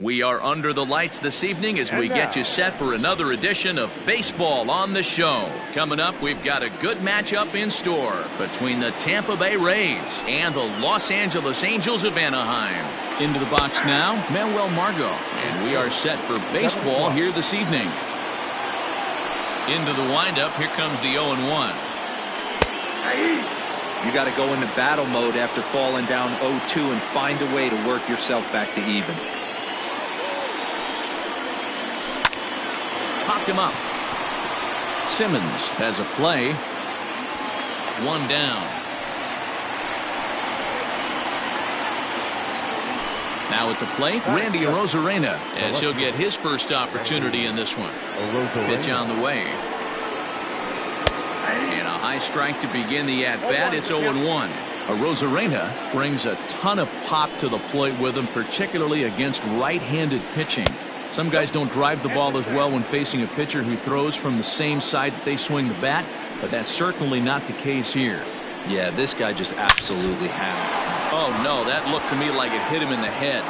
We are under the lights this evening as we get you set for another edition of Baseball on the Show. Coming up, we've got a good matchup in store between the Tampa Bay Rays and the Los Angeles Angels of Anaheim. Into the box now, Manuel Margot, and we are set for baseball here this evening. Into the windup, here comes the 0-1. You got to go into battle mode after falling down 0-2 and find a way to work yourself back to even. Popped him up. Simmons has a play. One down. Now at the plate, Randy Arozarena, as he'll get his first opportunity in this one. Pitch on the way. And a high strike to begin the at-bat. It's 0-1. Arozarena brings a ton of pop to the plate with him, particularly against right-handed pitching. Some guys don't drive the ball as well when facing a pitcher who throws from the same side that they swing the bat, but that's certainly not the case here. Yeah, this guy just absolutely hammered. Oh, no, that looked to me like it hit him in the head.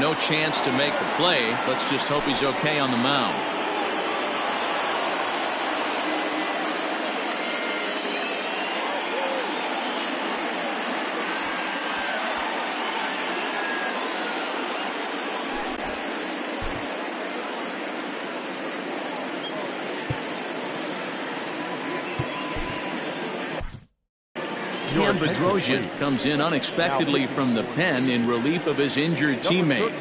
No chance to make the play. Let's just hope he's okay on the mound. Cam Bedrosian comes in unexpectedly from the pen in relief of his injured teammate.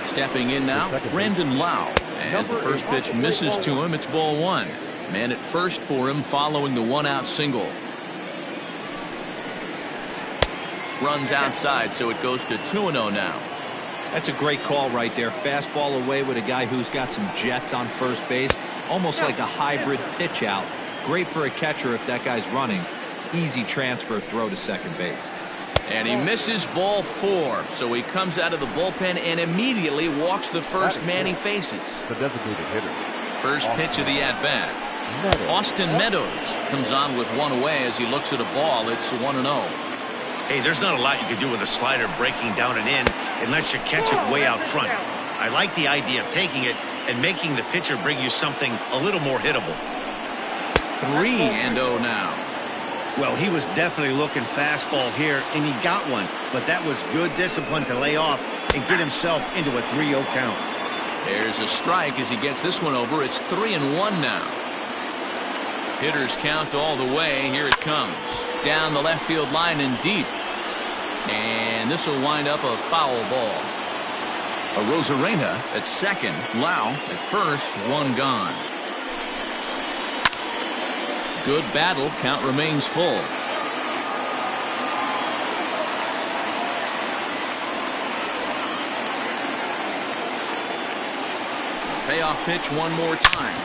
Stepping in now, Brandon Lau. As the first pitch misses to him, it's ball one. Man at first for him following the one-out single. Runs outside, so it goes to 2-0 now. That's a great call right there. Fastball away with a guy who's got some jets on first base. Almost like a hybrid pitch out. Great for a catcher if that guy's running. Easy transfer throw to second base. And he misses ball four. So he comes out of the bullpen and immediately walks the first man he faces. The designated hitter. First pitch of the at-bat. Austin Meadows comes on with one away as he looks at a ball. It's 1-0. Hey, there's not a lot you can do with a slider breaking down and in unless you catch it way out front. I like the idea of taking it and making the pitcher bring you something a little more hittable. 3-0 now. Well, he was definitely looking fastball here, and he got one. But that was good discipline to lay off and get himself into a 3-0 count. There's a strike as he gets this one over. It's 3-1 now. Hitters count all the way. Here it comes. Down the left field line and deep. And this will wind up a foul ball. Arozarena at second. Lau at first. One gone. Good battle. Count remains full. Payoff pitch one more time.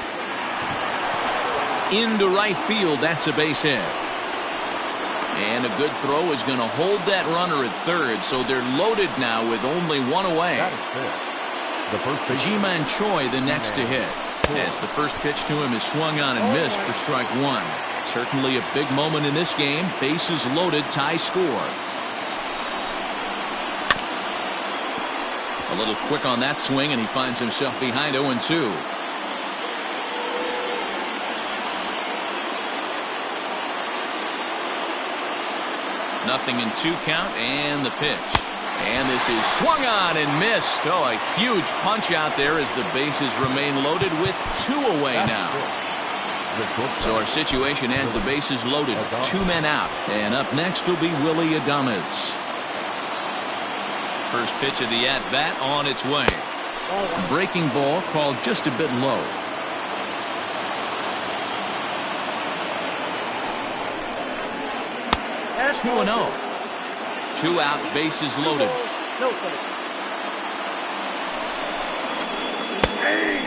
Into right field. That's a base hit. And a good throw is going to hold that runner at third, so they're loaded now with only one away. Ji-Man Choi the next to hit, as the first pitch to him is swung on and missed for strike one. Certainly a big moment in this game. Bases loaded, tie score. A little quick on that swing, and he finds himself behind 0-2. Nothing in 2 count, and the pitch. And this is swung on and missed. Oh, a huge punch out there as the bases remain loaded with 2 away now. So our situation has the bases loaded, 2 men out. And up next will be Willy Adames. First pitch of the at-bat on its way. Breaking ball called just a bit low. It's 2-0. 2 out, bases loaded.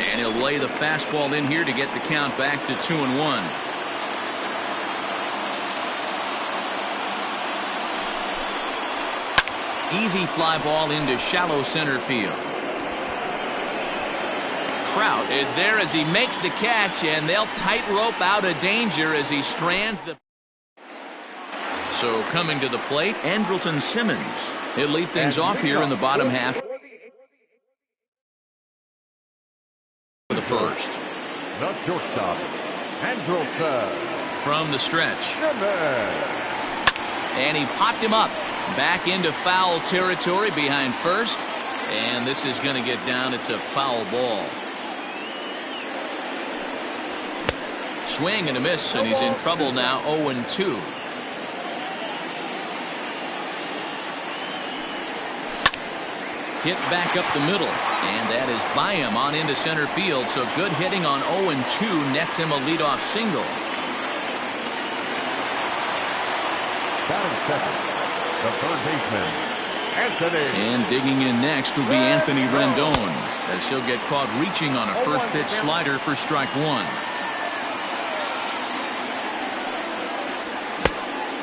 And he'll lay the fastball in here to get the count back to 2-1. Easy fly ball into shallow center field. Trout is there as he makes the catch, and they'll tightrope out of danger as he strands the... So coming to the plate, Andrelton Simmons. He'll lead things off here in the bottom half of the first. The shortstop, Andrelton. From the stretch. And he popped him up. Back into foul territory behind first. And this is going to get down. It's a foul ball. Swing and a miss, and he's in trouble now, 0-2. Hit back up the middle, and that is by him on into center field. So good hitting on 0-2 nets him a leadoff single. Batting second, the third baseman, Anthony. And digging in next will be Anthony Rendon, as he'll get caught reaching on a first pitch slider for strike one.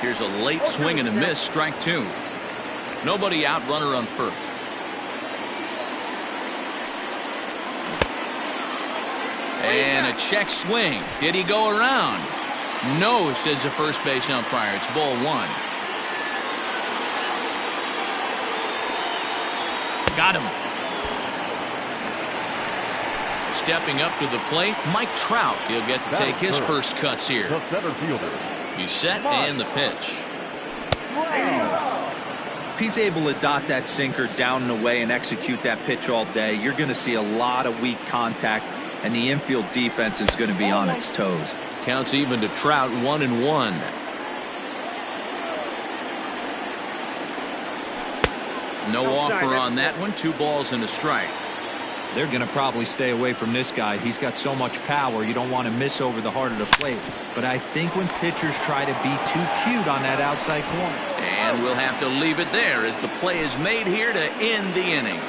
Here's a late swing and a miss, strike two. Nobody out, runner on first. And a check swing. Did he go around? No, says the first base umpire. It's ball one. Got him. Stepping up to the plate, Mike Trout. He'll get to take his first cuts here. The center fielder. He's set and the pitch. If he's able to dot that sinker down and away and execute that pitch all day, you're going to see a lot of weak contact, and the infield defense is going to be on its toes. Counts even to Trout, 1-1. No offer on that one. 2 balls and a strike. They're going to probably stay away from this guy. He's got so much power, you don't want to miss over the heart of the plate. But I think when pitchers try to be too cute on that outside corner. And we'll have to leave it there as the play is made here to end the inning.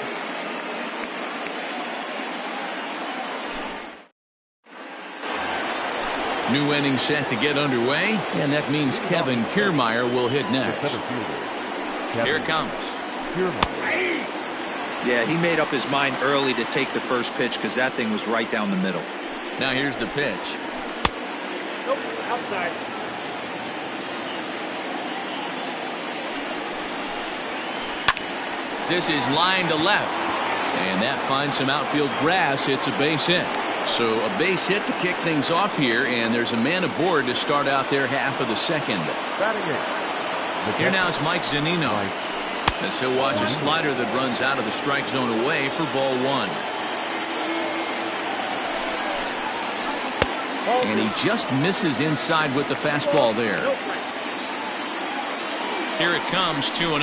New inning set to get underway, and that means Kevin Kiermaier will hit next. Here it comes. Yeah, he made up his mind early to take the first pitch because that thing was right down the middle. Now here's the pitch. Nope, outside. This is line to left, and that finds some outfield grass. It's a base hit. So a base hit to kick things off here, and there's a man aboard to start out their half of the second. Here now is Mike Zunino, as he'll watch a slider that runs out of the strike zone away for ball one. And he just misses inside with the fastball there. Here it comes, 2-0.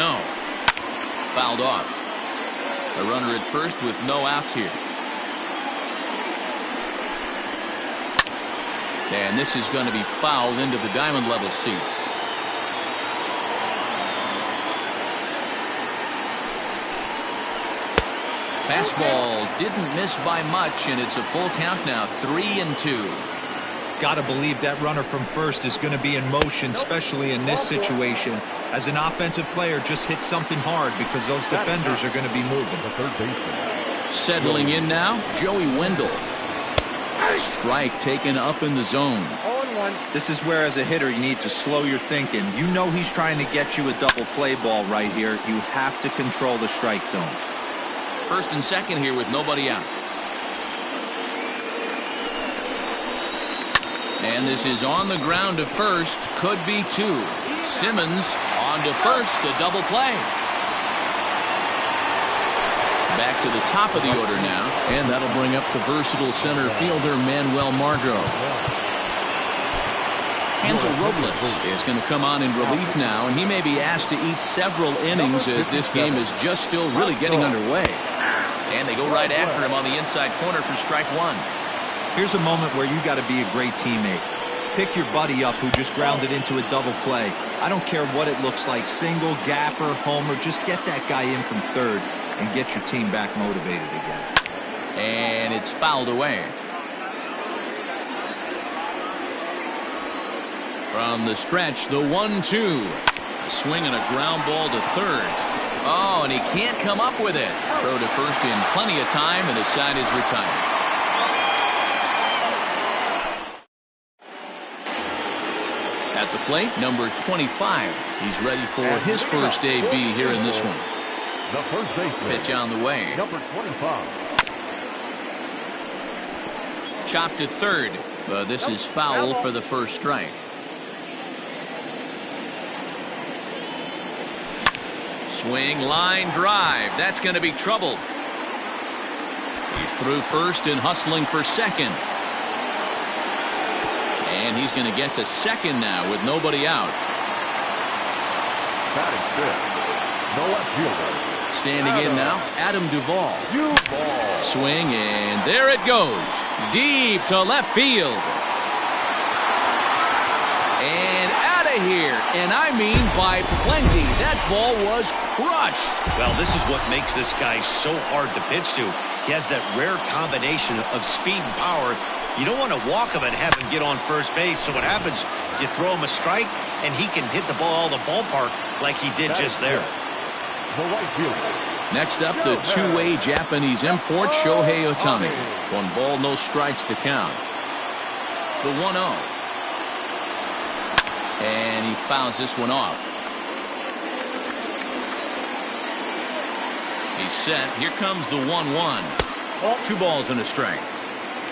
Fouled off. A runner at first with no outs here. And this is going to be fouled into the diamond level seats. Fastball didn't miss by much, and it's a full count now, 3-2. Gotta believe that runner from first is going to be in motion, especially in this situation. As an offensive player, just hit something hard because those defenders are going to be moving. The third baseman. Settling in now, Joey Wendell. Strike taken up in the zone. This is where, as a hitter, you need to slow your thinking. You know he's trying to get you a double play ball right here. You have to control the strike zone. First and second here with nobody out. And this is on the ground to first. Could be two. Simmons on to first. A double play. Back to the top of the order now. And that'll bring up the versatile center fielder, Manuel Margot. Hansel Robles is going to come on in relief now, and he may be asked to eat several innings as this game is just still really getting underway. And they go right after him on the inside corner for strike one. Here's a moment where you got to be a great teammate. Pick your buddy up who just grounded into a double play. I don't care what it looks like, single, gapper, homer, just get that guy in from third and get your team back motivated again. And it's fouled away. From the stretch, the 1-2. A swing and a ground ball to third. Oh, and he can't come up with it. Throw to first in plenty of time, and the side is retired. At the plate, number 25. He's ready for his first AB here in this one. The first baseman. Pitch on the way. Number 25. Chopped at third. But this is foul for the first strike. Swing, line, drive. That's going to be trouble. He's through first and hustling for second. And he's going to get to second now with nobody out. Batting fifth. The left fielder. Standing in now, Adam Duvall. Duvall. Swing, and there it goes. Deep to left field. And out of here. And I mean by plenty. That ball was crushed. Well, this is what makes this guy so hard to pitch to. He has that rare combination of speed and power. You don't want to walk him and have him get on first base. So what happens, you throw him a strike, and he can hit the ball the ballpark like he did just there. The right fielder. Next up, the two-way Japanese import, Shohei Ohtani. 1 ball, no strikes to count. The 1-0. And he fouls this one off. He's set. Here comes the 1-1. 2 balls and a strike.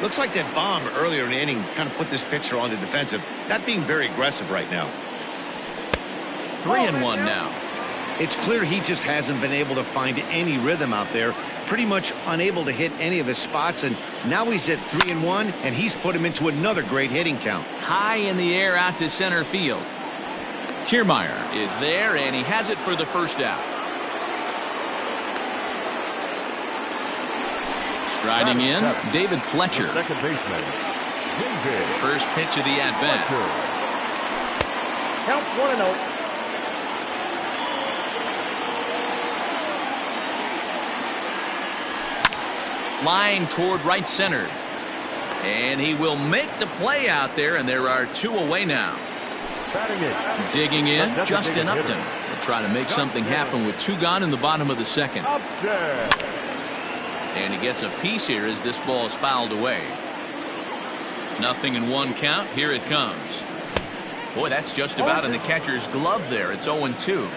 Looks like that bomb earlier in the inning kind of put this pitcher on the defensive. Not being very aggressive right now. 3-1 now. It's clear he just hasn't been able to find any rhythm out there. Pretty much unable to hit any of his spots. And now he's at 3-1, and he's put him into another great hitting count. High in the air out to center field. Kiermaier is there, and he has it for the first out. Striding in, David Fletcher. Second baseman. David. First pitch of the at-bat. Count 1-0. Line toward right center. And he will make the play out there, and there are 2 away now. Batting in. Digging in, Justin Upton. Will try to make something happen with 2 gone in the bottom of the second. Upton. And he gets a piece here as this ball is fouled away. 0-1 count. Here it comes. Boy, that's just about in the catcher's glove there. It's 0-2.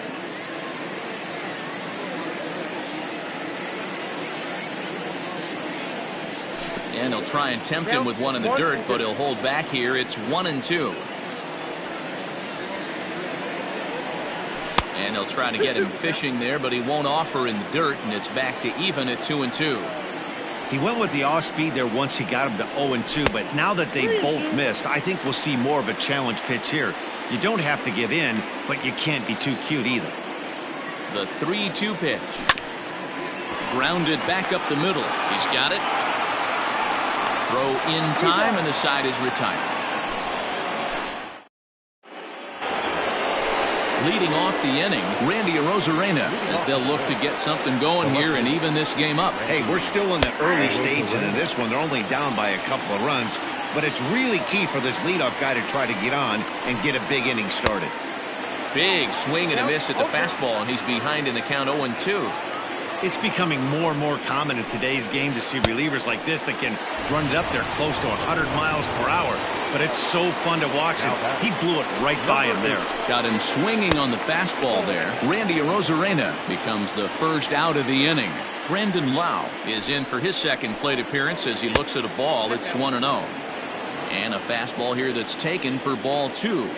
And he'll try and tempt him with one in the dirt, but he'll hold back here. It's 1-2. And he'll try to get him fishing there, but he won't offer in the dirt, and it's back to even at 2-2. He went with the off speed there once he got him to 0-2, but now that they both missed, I think we'll see more of a challenge pitch here. You don't have to give in, but you can't be too cute either. The 3-2 pitch. Grounded back up the middle. He's got it. Throw in time, and the side is retired. Leading off the inning, Randy Arozarena, as they'll look to get something going here and even this game up. Hey, we're still in the early stages of this one. They're only down by a couple of runs, but it's really key for this leadoff guy to try to get on and get a big inning started. Big swing and a miss at the fastball, and he's behind in the count 0-2. It's becoming more and more common in today's game to see relievers like this that can run it up there close to 100 miles per hour. But it's so fun to watch him. He blew it right by him there. Got him swinging on the fastball there. Randy Arozarena becomes the first out of the inning. Brandon Lau is in for his second plate appearance as he looks at a ball. It's 1-0. And a fastball here that's taken for ball 2.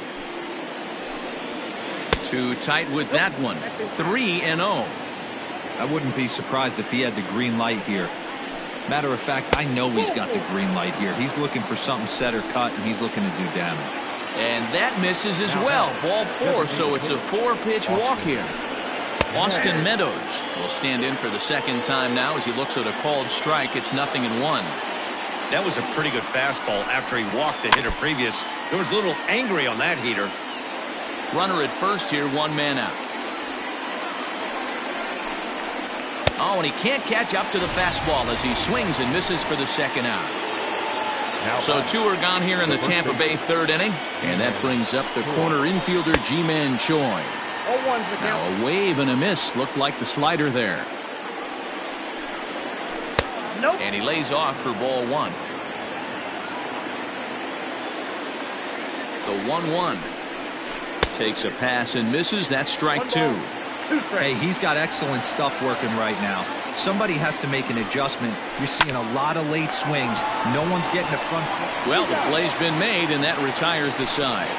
Too tight with that one. 3-0. I wouldn't be surprised if he had the green light here. Matter of fact, I know he's got the green light here. He's looking for something set or cut, and he's looking to do damage. And that misses as well. Ball 4, so it's a 4-pitch walk here. Austin Meadows will stand in for the second time now as he looks at a called strike. It's 0-1. That was a pretty good fastball after he walked the hitter previous. There was a little angry on that heater. Runner at first here, 1 man out. Oh, and he can't catch up to the fastball as he swings and misses for the second out. So 2 are gone here in the Tampa Bay third inning. And that brings up the corner infielder, Ji-Man Choi. Now a wave and a miss. Looked like the slider there. And he lays off for ball 1. The 1-1. Takes a pass and misses. That's strike two. Hey, he's got excellent stuff working right now. Somebody has to make an adjustment. You're seeing a lot of late swings. No one's getting the front. Well, the play's been made, and that retires the side.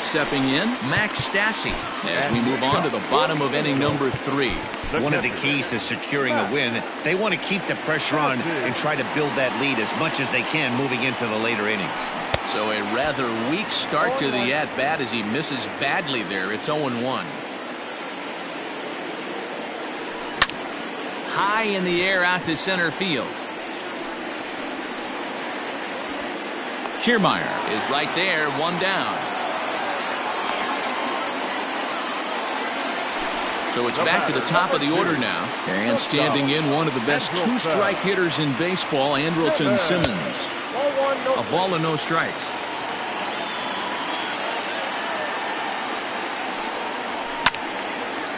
Stepping in, Max Stassi, as we move on to the bottom of inning number 3. One of the keys to securing a win, they want to keep the pressure on and try to build that lead as much as they can moving into the later innings. So a rather weak start to the at-bat as he misses badly there. It's 0-1. High in the air out to center field. Kiermaier is right there, one down. So it's back to the top of the order now. And standing in, one of the best two-strike hitters in baseball, Andrelton Simmons. A ball and no strikes.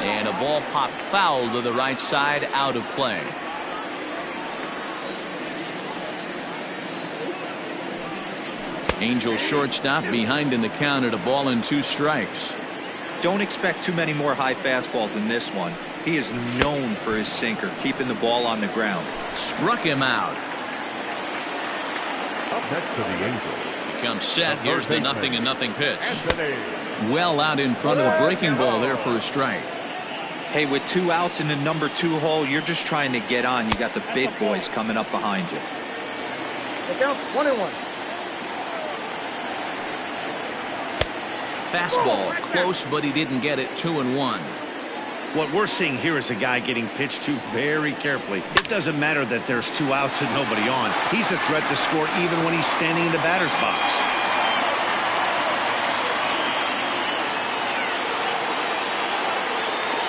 And a ball popped foul to the right side, out of play. Angels shortstop behind in the count at a ball and 2 strikes. Don't expect too many more high fastballs in this one. He is known for his sinker, keeping the ball on the ground. Struck him out. Up next to the Angels. Becomes set. Here's the 0-0 pitch. Well out in front of the breaking ball there for a strike. Hey, with 2 outs in the number 2 hole, you're just trying to get on. You got the big boys coming up behind you. Look out, 1-1. Fastball close, but he didn't get it. 2-1. What we're seeing here is a guy getting pitched to very carefully. It doesn't matter that there's 2 outs and nobody on. He's a threat to score even when he's standing in the batter's box.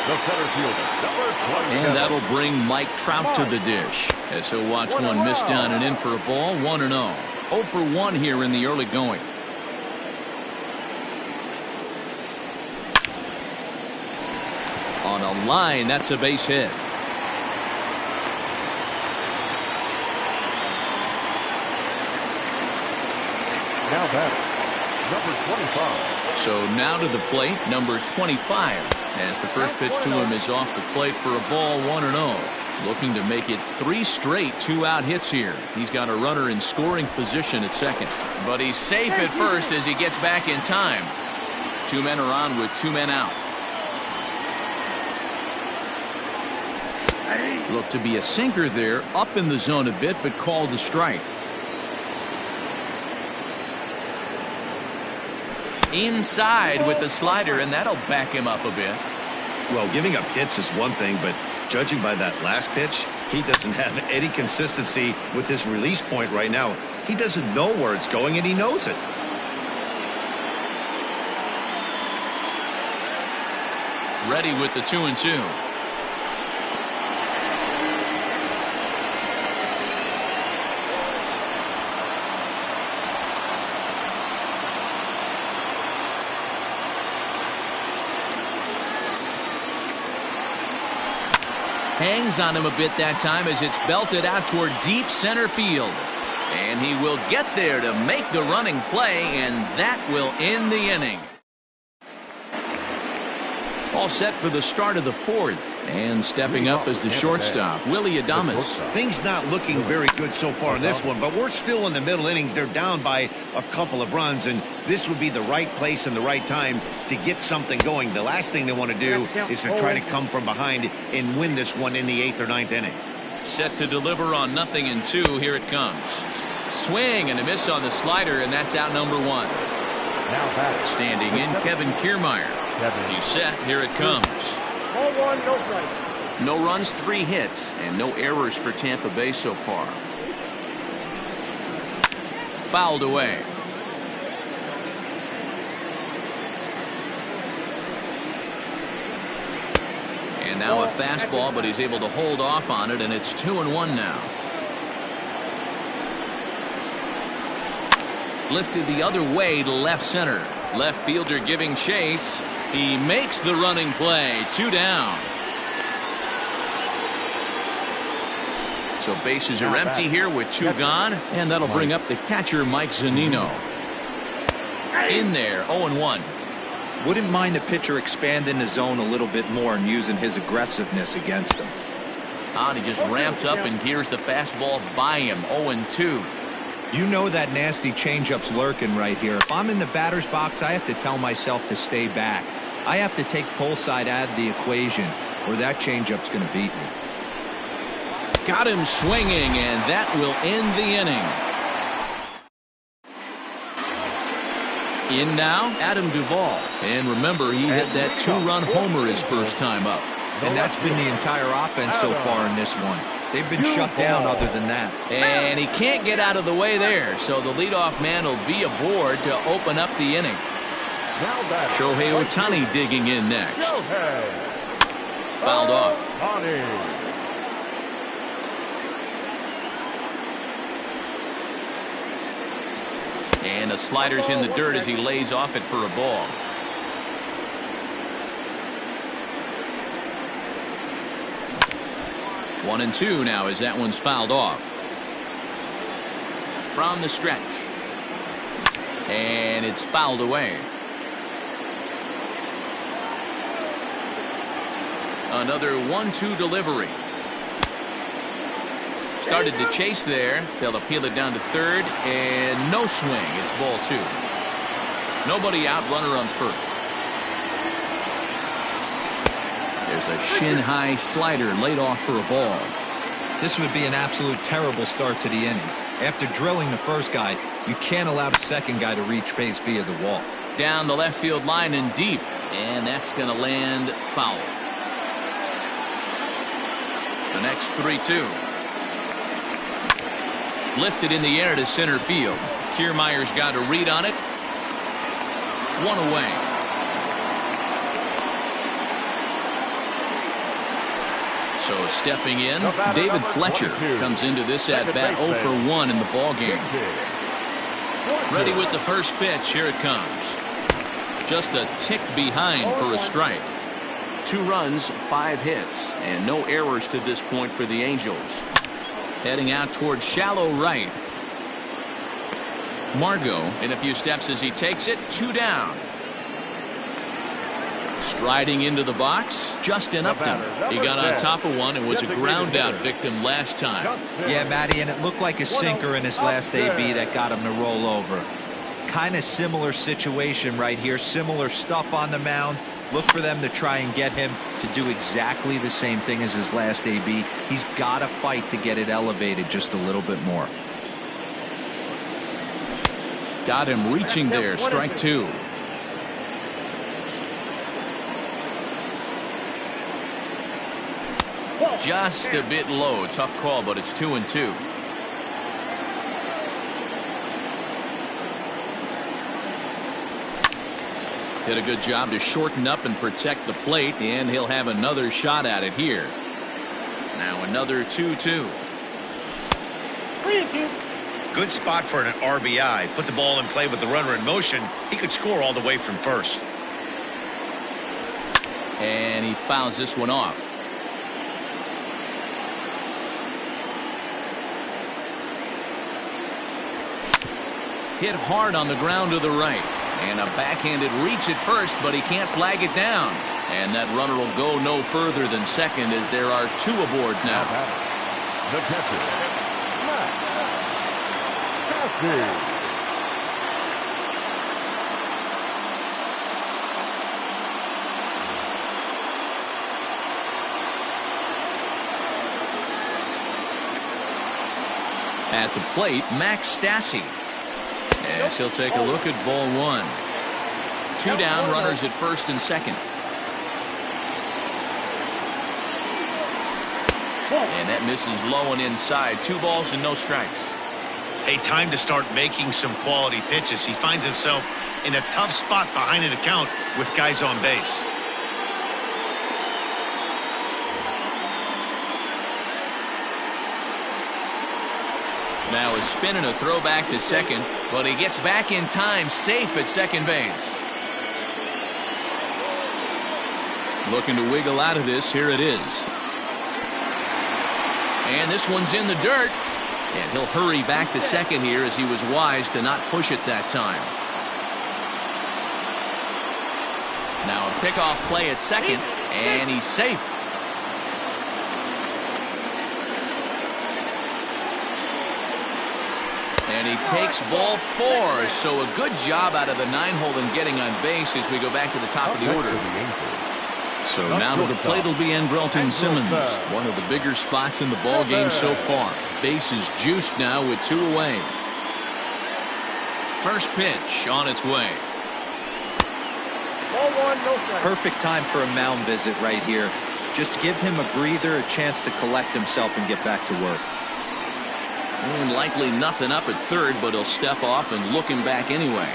The center fielder, number 27. And that'll bring Mike Trout to the dish, as he'll watch one miss down and in for a ball. 1-0. 0 for 1 here in the early going. On a line, that's a base hit. Now batter, number 25. So now to the plate, number 25. As the first pitch to him is off the plate for a ball. 1-0. Looking to make it 3 straight 2-out hits here. He's got a runner in scoring position at second. But he's safe at first as he gets back in time. 2 men are on with 2 men out. Looked to be a sinker there, up in the zone a bit, but called a strike. Inside with the slider, and that'll back him up a bit. Well, giving up hits is one thing, but judging by that last pitch, he doesn't have any consistency with his release point right now. He doesn't know where it's going, and he knows it. Ready with the 2-2. Hangs on him a bit that time as it's belted out toward deep center field. And he will get there to make the running play, and that will end the inning. All set for the start of the 4th. And stepping up as the shortstop, Willie Adames. Things not looking very good so far in this one, but we're still in the middle innings. They're down by a couple of runs, and this would be the right place and the right time to get something going. The last thing they want to do is to try to come from behind and win this one in the 8th or 9th inning. Set to deliver on 0-2. Here it comes. Swing and a miss on the slider, and that's out number 1. Now batter. Standing in, Kevin Kiermaier. He's set. Here it comes. 0-1, no strike. No runs, 3 hits, and no errors for Tampa Bay so far. Fouled away. And now a fastball, but he's able to hold off on it, and it's 2-1 now. Lifted the other way to left center. Left fielder giving chase. He makes the running play. 2 down. So bases are empty here with 2 gone, and that'll bring up the catcher, Mike Zunino. In there, 0-1. Wouldn't mind the pitcher expanding the zone a little bit more and using his aggressiveness against him. And he just ramps up and gears the fastball by him, 0-2. You know that nasty changeup's lurking right here. If I'm in the batter's box, I have to tell myself to stay back. I have to take pull side out of the equation, or that changeup's going to beat me. Got him swinging, and that will end the inning. In now, Adam Duvall. And remember, he hit that two-run homer his first time up. And that's been the entire offense so far in this one. They've been shut down other than that. And he can't get out of the way there, so the leadoff man will be aboard to open up the inning. Shohei Ohtani digging in next. Fouled off. And the slider's in the dirt as he lays off it for a ball. One and two now as that one's fouled off. From the stretch. And it's fouled away. Another 1-2 delivery. Started to chase there. They'll appeal it down to third, and no swing. It's ball two. Nobody out, runner on first. There's a shin-high slider laid off for a ball. This would be an absolute terrible start to the inning. After drilling the first guy, you can't allow the second guy to reach base via the wall. Down the left field line and deep, and that's going to land foul. The next 3-2. Lifted in the air to center field. Kiermaier's got a read on it. One away. So stepping in, David Fletcher comes into this at bat 0 for 1 in the ball game. Ready with the first pitch. Here it comes. Just a tick behind for a strike. 2 runs, 5 hits, and no errors to this point for the Angels. Heading out towards shallow right. Margot in a few steps as he takes it. 2 down. Striding into the box, Justin Upton. He got on top of one and was a ground out victim last time. Yeah, Matty, and it looked like a sinker in his last AB that got him to roll over. Kind of similar situation right here. Similar stuff on the mound. Look for them to try and get him to do exactly the same thing as his last AB. He's got to fight to get it elevated just a little bit more. Got him reaching there. Strike 2. Just a bit low. Tough call, but it's 2-2. Did a good job to shorten up and protect the plate, and he'll have another shot at it here. Now another 2-2. Good spot for an RBI. Put the ball in play with the runner in motion. He could score all the way from first. And he fouls this one off. Hit hard on the ground to the right. And a backhanded reach at first, but he can't flag it down. And that runner will go no further than second as there are 2 aboard now. The catcher, At the plate, Max Stassi. Yes, he'll take a look at ball 1. 2 down, runners at first and second. And that misses low and inside. 2 balls and no strikes. Hey, time to start making some quality pitches. He finds himself in a tough spot behind an account with guys on base. Now a spin and a throw back to second, but he gets back in time, safe at second base. Looking to wiggle out of this. Here it is. And this one's in the dirt. And he'll hurry back to second here as he was wise to not push it that time. Now a pickoff play at second, and he's safe. And he takes ball 4, so a good job out of the 9-hole in getting on base as we go back to the top of the order. So now to the plate will be Andrelton Simmons, one of the bigger spots in the ball game so far. Base is juiced now with 2 away. First pitch on its way. Ball 1, no strike. Perfect time for a mound visit right here. Just give him a breather, a chance to collect himself and get back to work. Likely nothing up at third, but he'll step off and look him back anyway.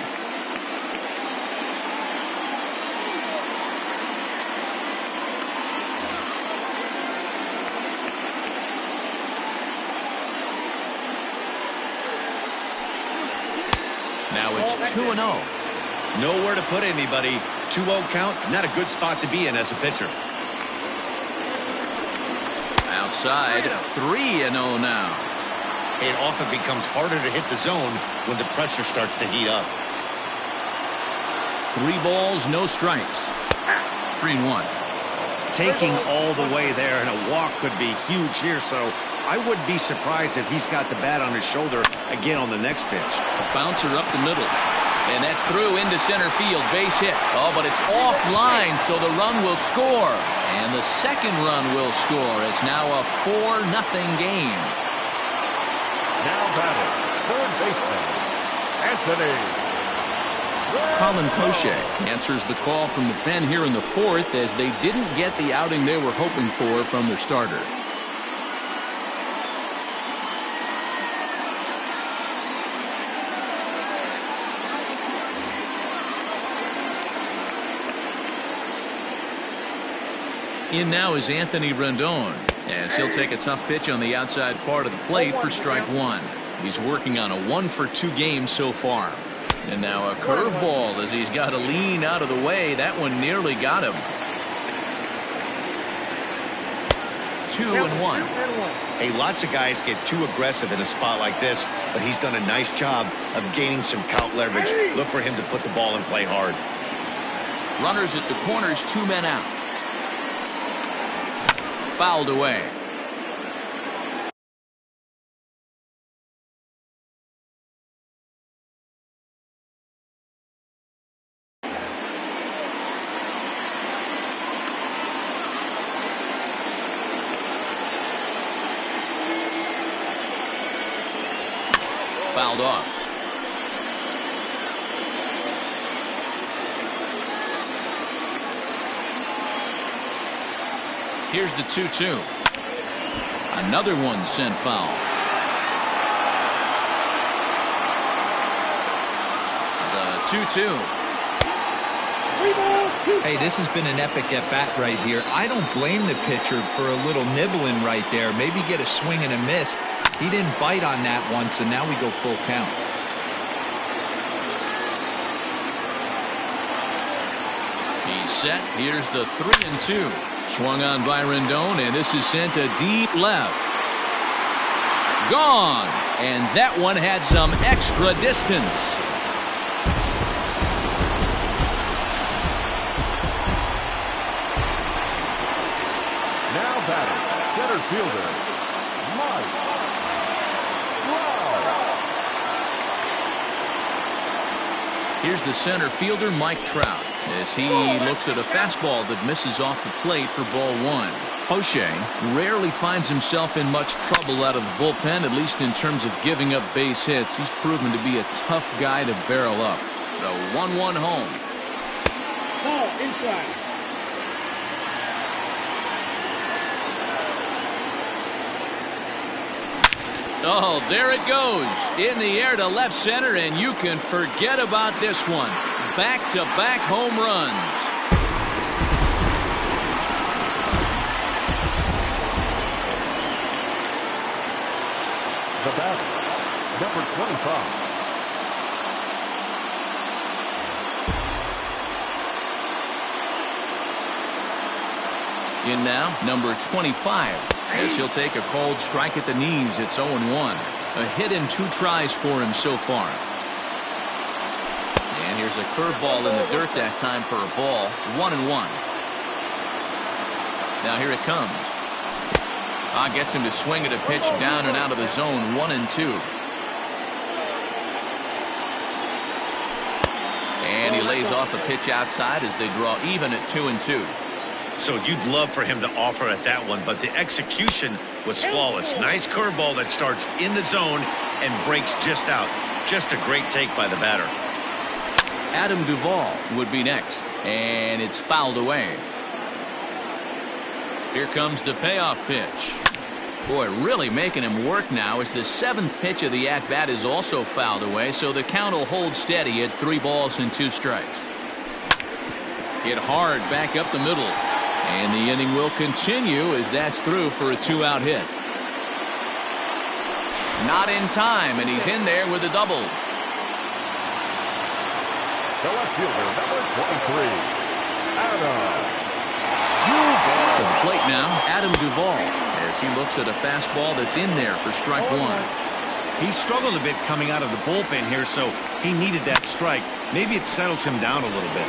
Now it's 2-0. Nowhere to put anybody. 2-0 count, not a good spot to be in as a pitcher. Outside, 3-0 now. It often becomes harder to hit the zone when the pressure starts to heat up. 3 balls, no strikes. 3-1. Taking all the way there, and a walk could be huge here, so I wouldn't be surprised if he's got the bat on his shoulder again on the next pitch. A bouncer up the middle. And that's through into center field. Base hit. Oh, but it's offline, so the run will score. And the second run will score. It's now a 4-0 game. Now batting, third baseman, Anthony. Colin Poche answers the call from the pen here in the 4th as they didn't get the outing they were hoping for from their starter. In now is Anthony Rendon, as he'll take a tough pitch on the outside part of the plate for strike 1. He's working on a 1-for-2 game so far. And now a curveball as he's got to lean out of the way. That one nearly got him. 2-1. Hey, lots of guys get too aggressive in a spot like this, but he's done a nice job of gaining some count leverage. Look for him to put the ball in play hard. Runners at the corners, 2 men out. Fouled away. Fouled off. Here's the 2-2. Another one sent foul. The 2-2. Hey, this has been an epic at-bat right here. I don't blame the pitcher for a little nibbling right there. Maybe get a swing and a miss. He didn't bite on that one, so now we go full count. He's set. Here's the 3-2. Swung on by Rendon, and this is sent to deep left. Gone. And that one had some extra distance. Now batting, center fielder, Mike. Here's the center fielder, Mike Trout, as he looks at a fastball that misses off the plate for ball 1. Poche rarely finds himself in much trouble out of the bullpen, at least in terms of giving up base hits. He's proven to be a tough guy to barrel up. The 1-1 home. Ball inside. Oh, there it goes. In the air to left center, and you can forget about this one. Back-to-back home runs. The batter, number 25. In now, number 25, as he'll take a cold strike at the knees. It's 0-1. A hit in 2 tries for him so far. And here There's a curveball in the dirt that time for a ball. 1-1. Now here it comes. Gets him to swing at a pitch down and out of the zone. 1-2. And he lays off a pitch outside as they draw even at 2-2. So you'd love for him to offer at that one, but the execution was flawless. Nice curveball that starts in the zone and breaks just out. Just a great take by the batter. Adam Duvall would be next, and it's fouled away. Here comes the payoff pitch. Boy, really making him work now as the 7th pitch of the at-bat is also fouled away, so the count will hold steady at 3 balls and 2 strikes. Hit hard back up the middle, and the inning will continue as that's through for a 2-out hit. Not in time, and he's in there with a double. The left fielder, number 23, Adam. To the plate now, Adam Duvall, as he looks at a fastball that's in there for strike 1. He struggled a bit coming out of the bullpen here, so he needed that strike. Maybe it settles him down a little bit.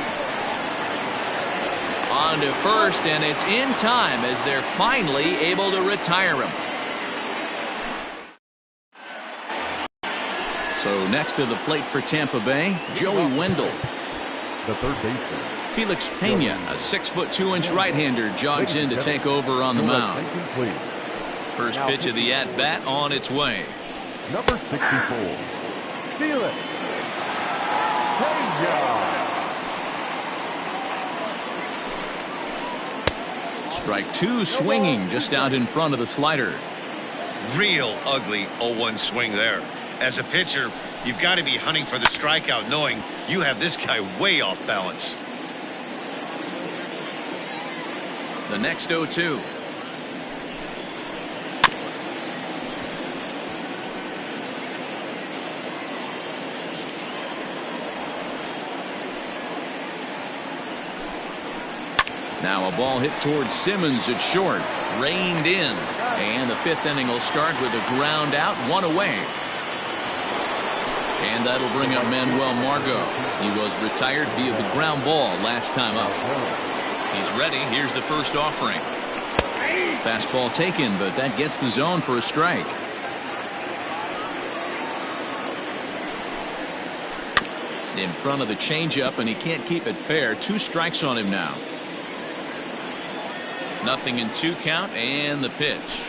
On to first, and it's in time as they're finally able to retire him. So next to the plate for Tampa Bay, Joey Wendell. The third baseman, Felix Pena, a 6'2" right-hander, jogs in to take over on the mound. First pitch of the at-bat on its way. Number 64, Felix Pena. Strike 2 swinging just out in front of the slider. Real ugly 0-1 swing there. As a pitcher, you've got to be hunting for the strikeout, knowing you have this guy way off balance. The next 0-2. Now a ball hit towards Simmons at short. Reined in. And the 5th inning will start with a ground out, 1 away. And that'll bring up Manuel Margot. He was retired via the ground ball last time up. He's ready. Here's the first offering. Fastball taken, but that gets the zone for a strike. In front of the changeup, and he can't keep it fair. 2 strikes on him now. Nothing in 2 count, and the pitch.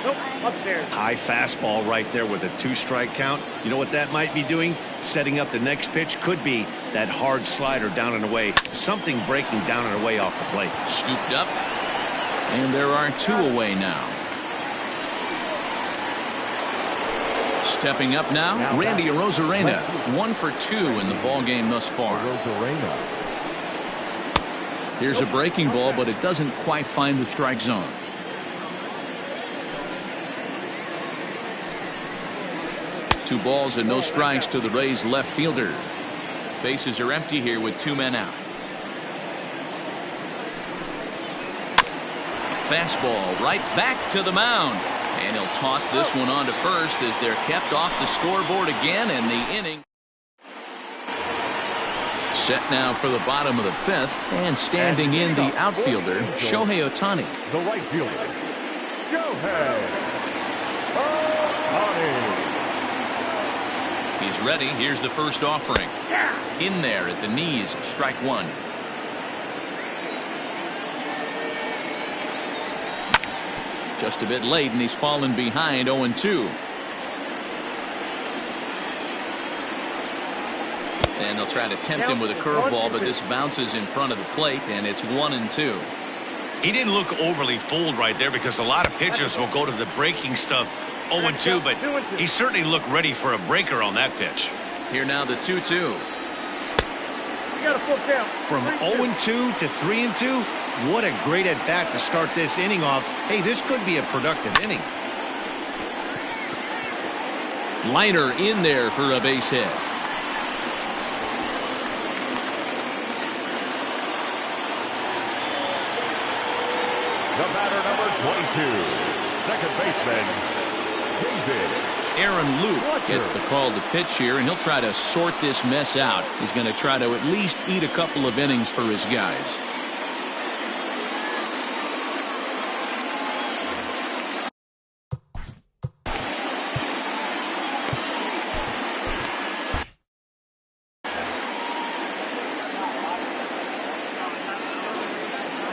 Nope, up there. High fastball right there with a 2-strike count. You know what that might be doing? Setting up the next pitch. Could be that hard slider down and away. Something breaking down and away off the plate. Scooped up. And there are 2 away now. Stepping up now, Randy Arozarena. 1 for 2 in the ballgame thus far. Here's a breaking ball, but it doesn't quite find the strike zone. Two balls and no strikes to the Rays left fielder. Bases are empty here with 2 men out. Fastball right back to the mound. And he'll toss this one on to first as they're kept off the scoreboard again in the inning. Set now for the bottom of the 5th, and standing in the outfielder, Shohei Ohtani. The right fielder, Shohei Ohtani. He's ready. Here's the first offering. In there at the knees, strike 1. Just a bit late, and he's fallen behind 0-2. And they'll try to tempt him with a curveball, but this bounces in front of the plate, and it's 1-2. He didn't look overly fooled right there because a lot of pitchers will go to the breaking stuff 0-2, but he certainly looked ready for a breaker on that pitch. Here now the 2-2. You got a full count. From 0-2 to 3-2, what a great at bat to start this inning off. Hey, this could be a productive inning. Liner in there for a base hit. The batter, number 22, second baseman, David Aaron Luke gets the call to pitch here, and he'll try to sort this mess out. He's going to try to at least eat a couple of innings for his guys.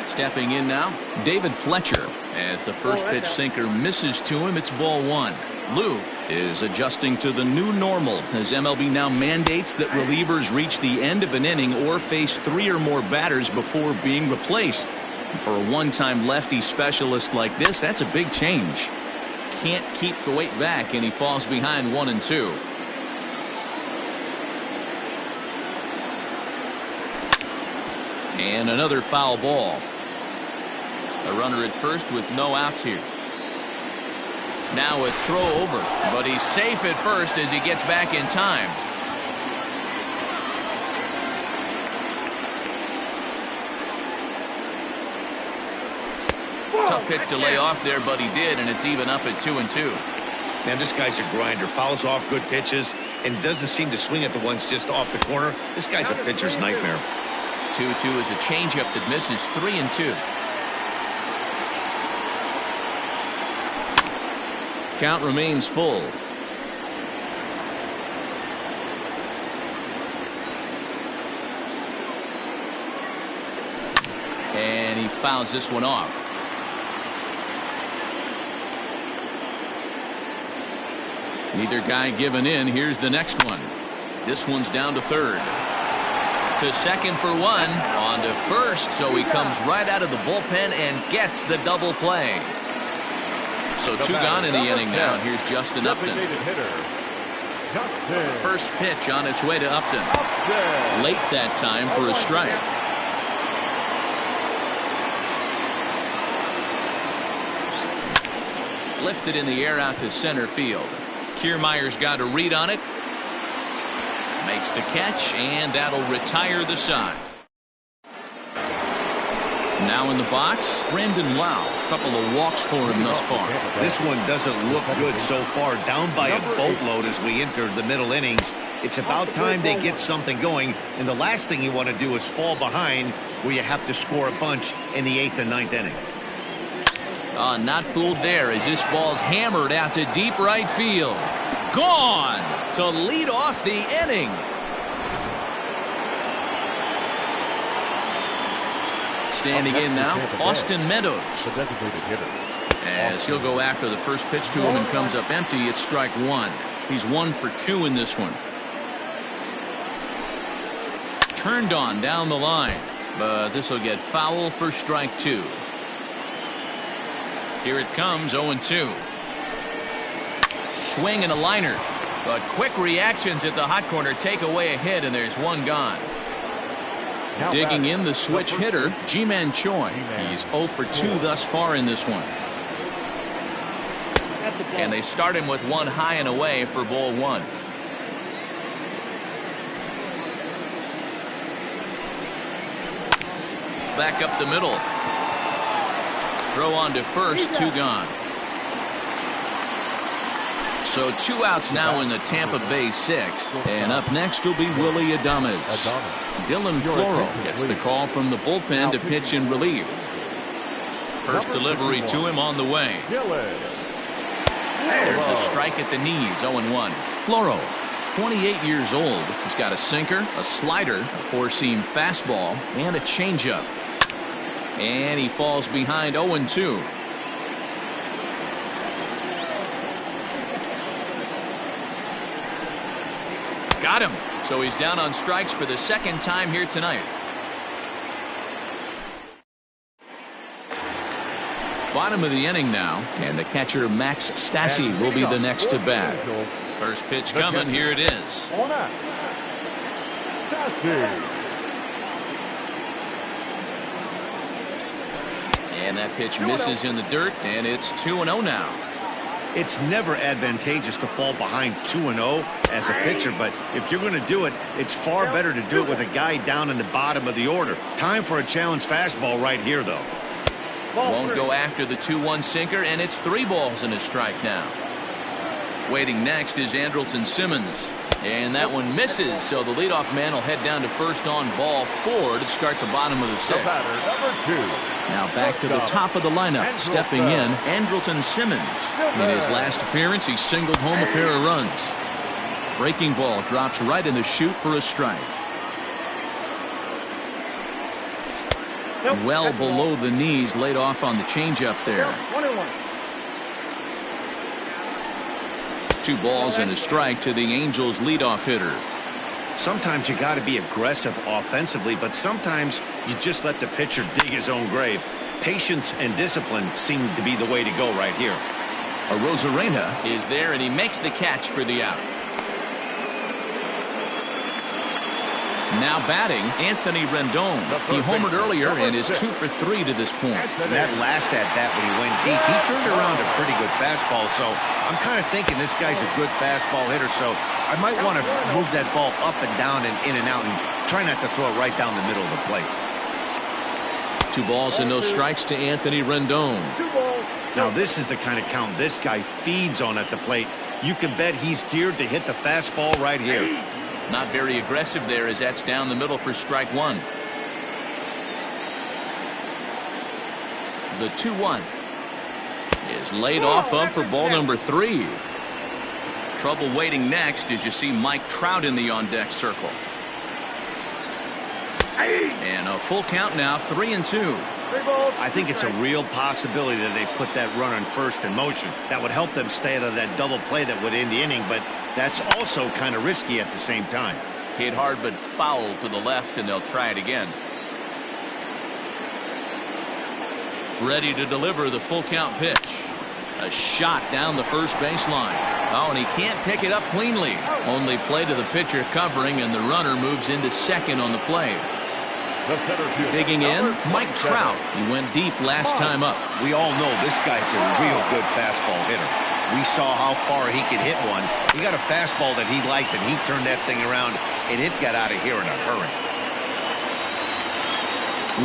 Stepping in now, David Fletcher. As the first pitch sinker misses to him, it's ball one. Luke is adjusting to the new normal as MLB now mandates that relievers reach the end of an inning or face 3 or more batters before being replaced. And for a one-time lefty specialist like this, that's a big change. Can't keep the weight back, and he falls behind 1-2. And another foul ball. A runner at first with no outs here. Now a throw over, but he's safe at first as he gets back in time. Tough pitch to lay off there, but he did, and it's even up at 2-2. Man, this guy's a grinder. Fouls off good pitches and doesn't seem to swing at the ones just off the corner. This guy's a pitcher's nightmare. 2-2 is a changeup that misses. 3-2. Count remains full. And he fouls this one off. Neither guy giving in. Here's the next one. This one's down to third. To second for one. On to first. So he comes right out of the bullpen and gets the double play. So 2 gone in the inning now. Here's Justin Upton. First pitch on its way to Upton. Late that time for a strike. Lifted in the air out to center field. Kiermaier's got a read on it. Makes the catch, and that'll retire the side. Now in the box, Brandon Lau. A couple of walks for him thus far. This one doesn't look good so far. Down by a boatload as we enter the middle innings. It's about time they get something going, and the last thing you want to do is fall behind where you have to score a bunch in the 8th and 9th inning. Not fooled there as this ball's hammered out to deep right field. Gone to lead off the inning. Standing in now, Austin Meadows. As he'll go after the first pitch to him and comes up empty, it's strike one. He's 1 for 2 in this one. Turned on down the line, but this will get foul for strike 2. Here it comes, 0-2. Swing and a liner, but quick reactions at the hot corner take away a hit, and there's one gone. Digging in the switch hitter, Ji-Man Choi. He's 0 for 2 thus far in this one. And they start him with one high and away for ball one. Back up the middle. Throw on to first, 2 gone. So 2 outs now in the Tampa Bay 6th. And up next will be Willy Adames. Dylan Floro gets the call from the bullpen to pitch in relief. First delivery to him on the way. There's a strike at the knees, 0-1. Floro, 28 years old. He's got a sinker, a slider, a 4-seam fastball, and a changeup. And he falls behind 0-2. Got him. So he's down on strikes for the second time here tonight. Bottom of the inning now, and the catcher Max Stassi will be the next to bat. First pitch coming. Here it is. And that pitch misses in the dirt, and it's 2-0 now. It's never advantageous to fall behind 2-0 as a pitcher, but if you're going to do it, it's far better to do it with a guy down in the bottom of the order. Time for a challenge fastball right here, though. Won't go after the 2-1 sinker, and it's 3 balls and a strike now. Waiting next is Andrelton Simmons. And that one misses, so the leadoff man will head down to first on ball 4 to start the bottom of the The sixth. batter, number 2. Now back to the top of the lineup. Stepping in, Andrelton Simmons. In his last appearance, he singled home a pair of runs. Breaking ball drops right in the chute for a strike. Well below the knees, laid off on the changeup there. 1-1. 2 balls and a strike to the Angels leadoff hitter. Sometimes you got to be aggressive offensively, but sometimes you just let the pitcher dig his own grave. Patience and discipline seem to be the way to go right here. Arozarena is there, and he makes the catch for the out. Now batting, Anthony Rendon. He homered earlier and is 2 for 3 to this point. And that last at-bat when he went deep, he turned around a pretty good fastball. So I'm kind of thinking this guy's a good fastball hitter. So I might want to move that ball up and down and in and out and try not to throw it right down the middle of the plate. 2 balls and no strikes to Anthony Rendon. 2 balls. Now this is the kind of count this guy feeds on at the plate. You can bet he's geared to hit the fastball right here. Not very aggressive there as that's down the middle for strike 1. The 2-1 is laid off of for ball number 3. Trouble waiting next as you see Mike Trout in the on-deck circle. And a full count now, 3-2. 3 balls. I think it's a real possibility that they put that runner in first in motion. That would help them stay out of that double play that would end the inning, but that's also kind of risky at the same time. Hit hard but foul to the left, and they'll try it again. Ready to deliver the full count pitch. A shot down the first baseline. Oh, and he can't pick it up cleanly. Only play to the pitcher covering, and the runner moves into second on the play. The center fielder, Digging in, number Mike 27. Trout. He went deep last time up. We all know this guy's a real good fastball hitter. We saw how far he could hit one. He got a fastball that he liked, and he turned that thing around, and it got out of here in a hurry.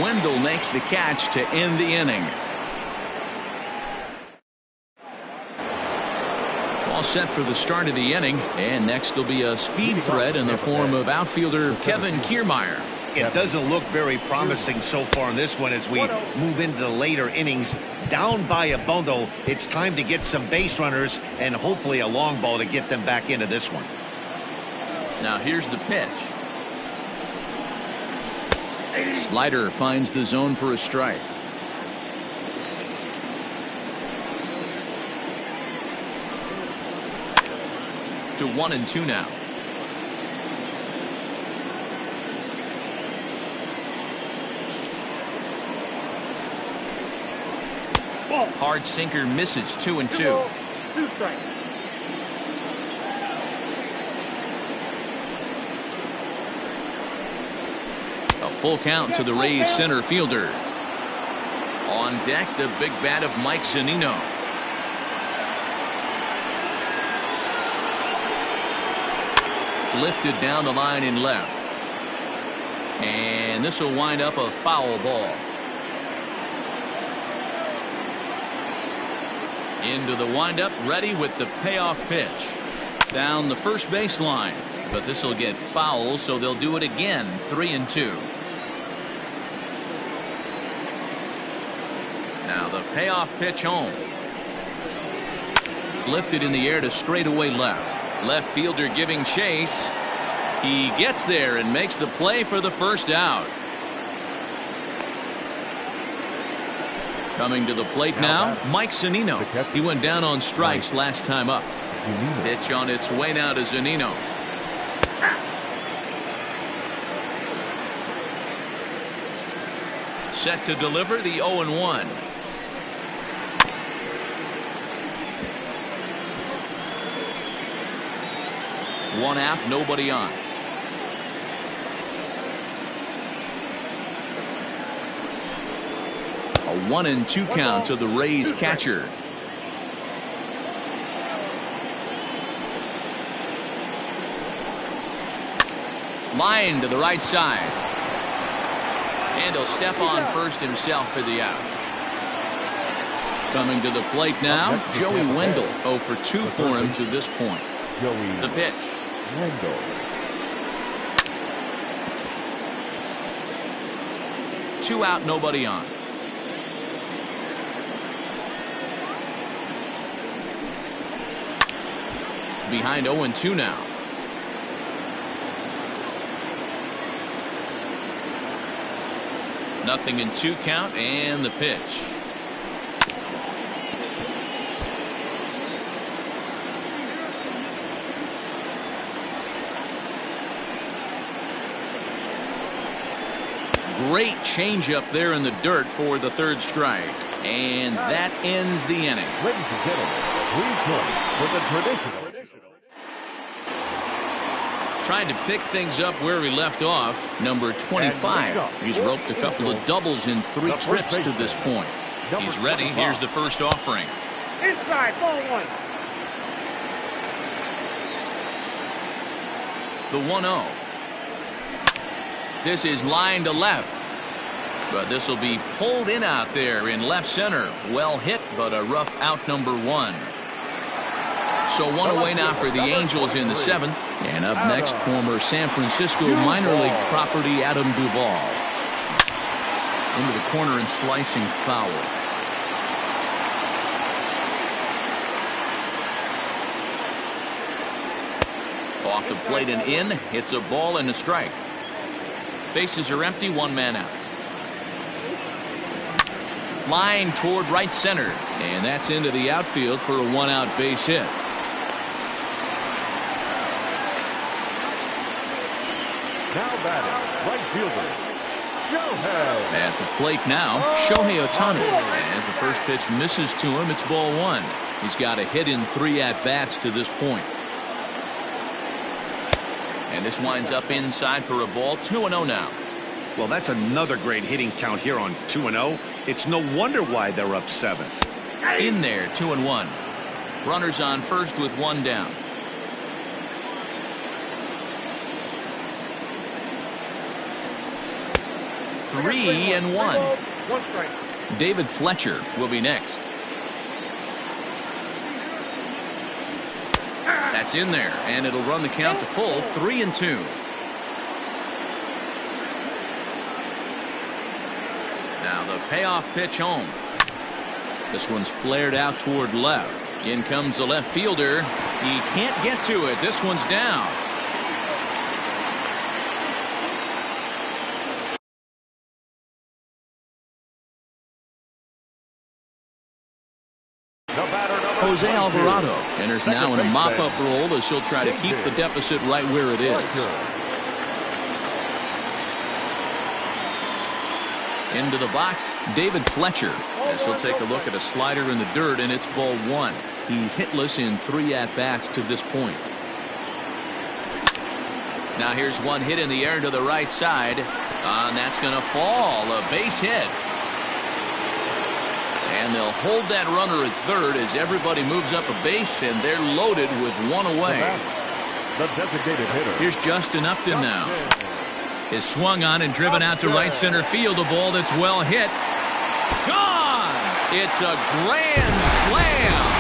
Wendell makes the catch to end the inning. All set for the start of the inning, and next will be a speed threat in the form of outfielder Kevin Kiermaier. It doesn't look very promising so far in this one as we move into the later innings. Down by a bundle, it's time to get some base runners and hopefully a long ball to get them back into this one. Now here's the pitch. Slider finds the zone for a strike. To 1-2 now. Hard sinker misses. 2-2. 2 strikes. A full count to the Rays center fielder. On deck, the big bat of Mike Zunino. Lifted down the line in left. And this will wind up a foul ball. Into the windup, ready with the payoff pitch. Down the first baseline. But this will get foul, so they'll do it again. 3-2. Now the payoff pitch home. Lifted in the air to straightaway left. Left fielder giving chase. He gets there and makes the play for the first out. Coming to the plate now, Mike Zunino. He went down on strikes last time up. Pitch on its way now to Zunino. Set to deliver the 0-1. One out, nobody on. A 1-2 count to the Rays catcher. Line to the right side. And he'll step on first himself for the out. Coming to the plate now, Joey Wendell. 0 for 2 for him to this point. Joey The pitch. Wendell. 2 out, nobody on. Behind 0-2 now. Nothing in 2 count, and the pitch. Great changeup there in the dirt for the 3rd strike. And that ends the inning. Ladies and gentlemen, please join for the traditional. Trying to pick things up where he left off. Number 25. He's roped a couple of doubles in 3 trips to this point. He's ready. Here's the first offering. Inside, ball 1. The 1-0. This is line to left. But this will be pulled in out there in left center. Well hit, but a rough out, number 1. So 1 away now for the Angels in the 7th. And up next, former San Francisco minor league property Adam Duvall. Into the corner and slicing foul. Off the plate and in. It's a ball and a strike. Bases are empty, 1 man out. Line toward right center. And that's into the outfield for a 1-out base hit. Now batting, right fielder, Shohei. At the plate now, Shohei Ohtani. As the first pitch misses to him, it's ball 1. He's got a hit in 3 at-bats to this point. And this winds up inside for a ball. 2-0 now. Well, that's another great hitting count here on 2-0. It's no wonder why they're up 7. In there, 2-1. Runners on first with 1 down. Three and 1. 1 strike. David Fletcher will be next. That's in there, and it'll run the count to full. 3-2. Now the payoff pitch home. This one's flared out toward left. In comes the left fielder. He can't get to it. This one's down. Jose Alvarado enters now in a mop-up role as he'll try to keep the deficit right where it is. Into the box, David Fletcher, as he'll take a look at a slider in the dirt, and it's ball 1. He's hitless in 3 at-bats to this point. Now here's one hit in the air to the right side, and that's going to fall. A base hit. And they'll hold that runner at 3rd as everybody moves up a base, and they're loaded with 1 away. The designated hitter. Here's Justin Upton now. Is swung on and driven out to right center field. A ball that's well hit. Gone! It's a grand slam.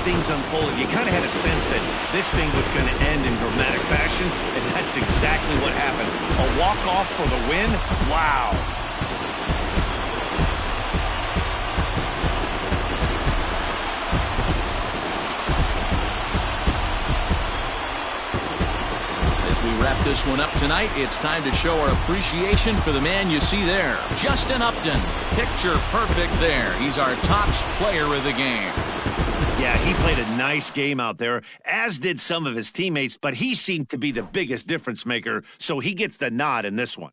Things unfolded, you kind of had a sense that this thing was going to end in dramatic fashion, and that's exactly what happened. A walk-off for the win? Wow. As we wrap this one up tonight, it's time to show our appreciation for the man you see there, Justin Upton. Picture perfect there. He's our top player of the game. Yeah, he played a nice game out there, as did some of his teammates, but he seemed to be the biggest difference maker, so he gets the nod in this one.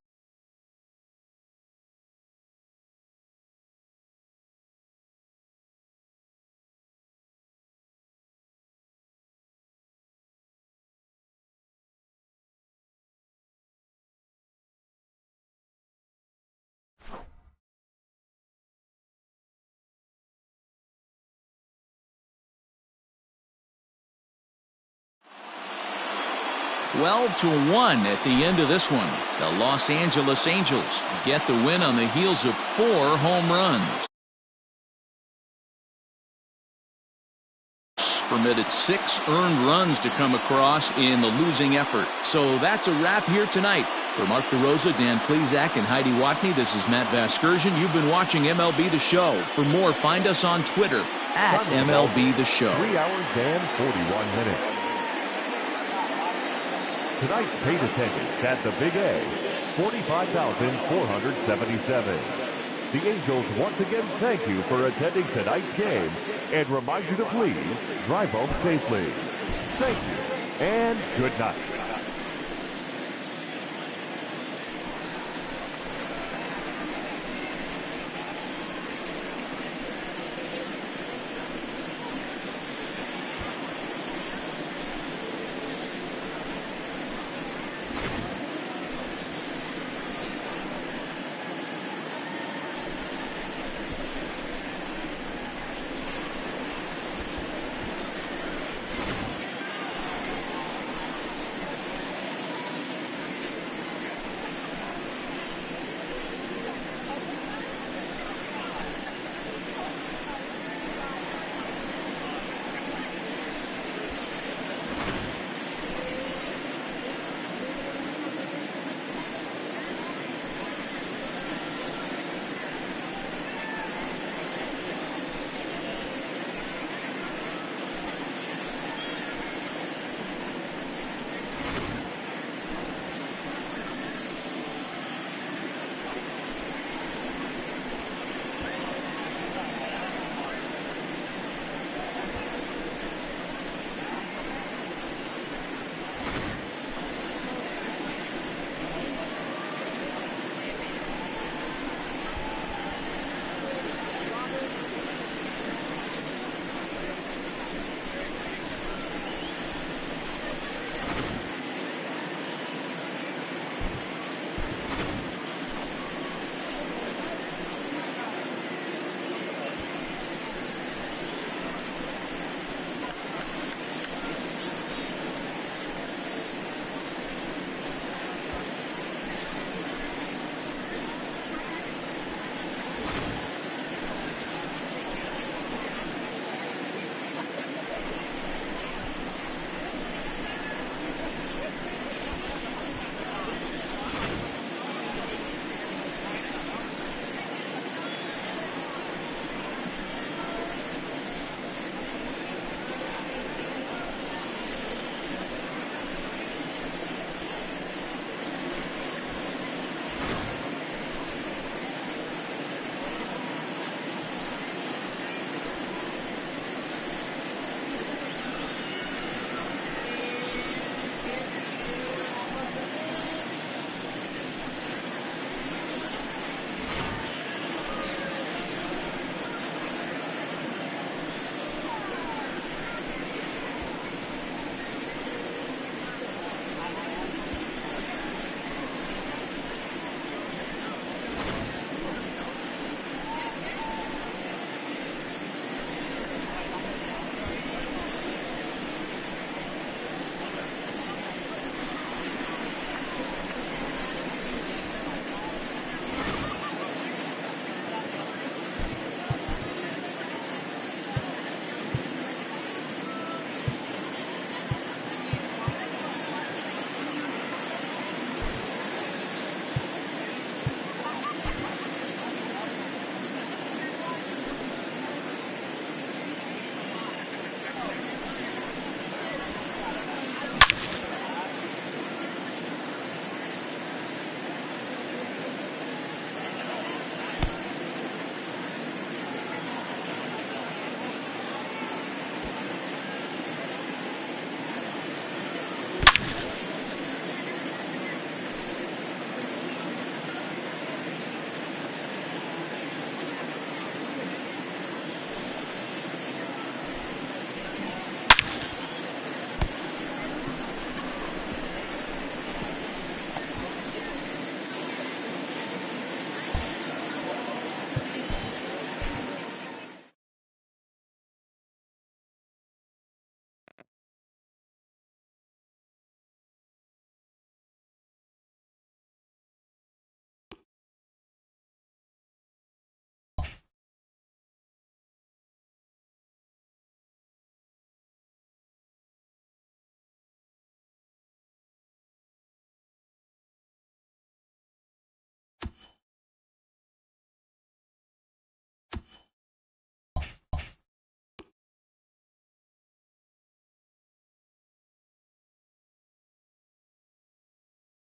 12-1 at the end of this one. The Los Angeles Angels get the win on the heels of 4 home runs. Permitted 6 earned runs to come across in the losing effort. So that's a wrap here tonight. For Mark DeRosa, Dan Plezak, and Heidi Watney, this is Matt Vasgersian. You've been watching MLB The Show. For more, find us on Twitter at MLB The Show. 3 hours and 41 minutes. Tonight's paid attendance at the Big A, 45,477. The Angels once again thank you for attending tonight's game and remind you to please drive home safely. Thank you and good night.